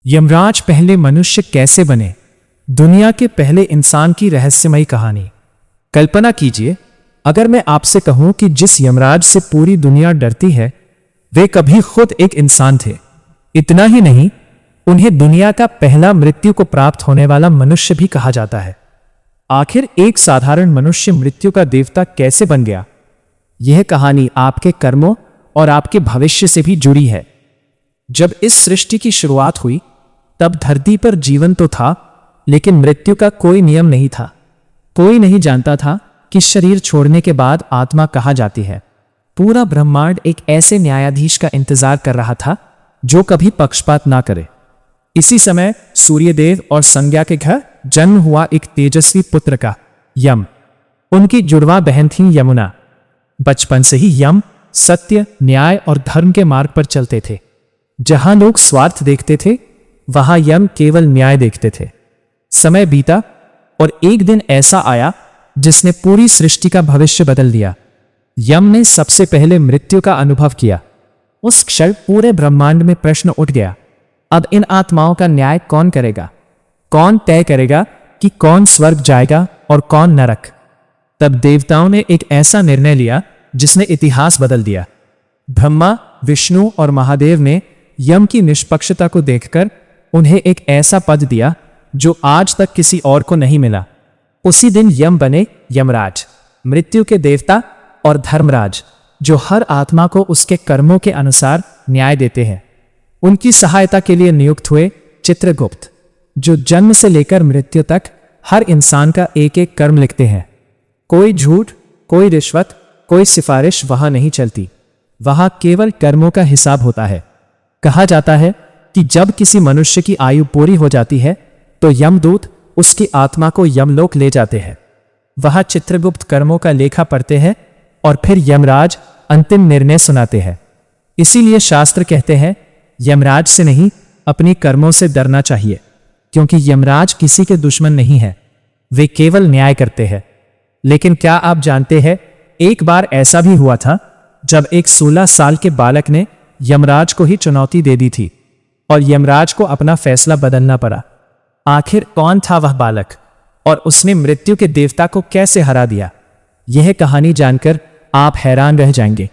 यमराज पहले मनुष्य कैसे बने? दुनिया के पहले इंसान की रहस्यमयी कहानी। कल्पना कीजिए, अगर मैं आपसे कहूं कि जिस यमराज से पूरी दुनिया डरती है वे कभी खुद एक इंसान थे। इतना ही नहीं, उन्हें दुनिया का पहला मृत्यु को प्राप्त होने वाला मनुष्य भी कहा जाता है। आखिर एक साधारण मनुष्य मृत्यु का देवता कैसे बन गया? यह कहानी आपके कर्मों और आपके भविष्य से भी जुड़ी है। जब इस सृष्टि की शुरुआत हुई तब धरती पर जीवन तो था, लेकिन मृत्यु का कोई नियम नहीं था। कोई नहीं जानता था कि शरीर छोड़ने के बाद आत्मा कहाँ जाती है। पूरा ब्रह्मांड एक ऐसे न्यायाधीश का इंतजार कर रहा था जो कभी पक्षपात ना करे। इसी समय सूर्यदेव और संज्ञा के घर जन्म हुआ एक तेजस्वी पुत्र का, यम। उनकी जुड़वा बहन थी यमुना। बचपन से ही यम सत्य, न्याय और धर्म के मार्ग पर चलते थे। जहां लोग स्वार्थ देखते थे वहां यम केवल न्याय देखते थे। समय बीता और एक दिन ऐसा आया जिसने पूरी सृष्टि का भविष्य बदल दिया। यम ने सबसे पहले मृत्यु का अनुभव किया। उस क्षण पूरे ब्रह्मांड में प्रश्न उठ गया, अब इन आत्माओं का न्याय कौन करेगा? कौन तय करेगा कि कौन स्वर्ग जाएगा और कौन नरक? तब देवताओं ने एक ऐसा निर्णय लिया जिसने इतिहास बदल दिया। ब्रह्मा, विष्णु और महादेव ने यम की निष्पक्षता को देखकर उन्हें एक ऐसा पद दिया जो आज तक किसी और को नहीं मिला। उसी दिन यम बने यमराज, मृत्यु के देवता और धर्मराज, जो हर आत्मा को उसके कर्मों के अनुसार न्याय देते हैं। उनकी सहायता के लिए नियुक्त हुए चित्रगुप्त, जो जन्म से लेकर मृत्यु तक हर इंसान का एक एक कर्म लिखते हैं। कोई झूठ, कोई रिश्वत, कोई सिफारिश वहां नहीं चलती। वहां केवल कर्मों का हिसाब होता है। कहा जाता है कि जब किसी मनुष्य की आयु पूरी हो जाती है तो यमदूत उसकी आत्मा को यमलोक ले जाते हैं। वहां चित्रगुप्त कर्मों का लेखा पढ़ते हैं और फिर यमराज अंतिम निर्णय सुनाते हैं। इसीलिए शास्त्र कहते हैं यमराज से नहीं, अपनी कर्मों से डरना चाहिए, क्योंकि यमराज किसी के दुश्मन नहीं है, वे केवल न्याय करते हैं। लेकिन क्या आप जानते हैं, एक बार ऐसा भी हुआ था जब एक 16 साल के बालक ने यमराज को ही चुनौती दे दी थी और यमराज को अपना फैसला बदलना पड़ा। आखिर कौन था वह बालक और उसने मृत्यु के देवता को कैसे हरा दिया? यह कहानी जानकर आप हैरान रह जाएंगे।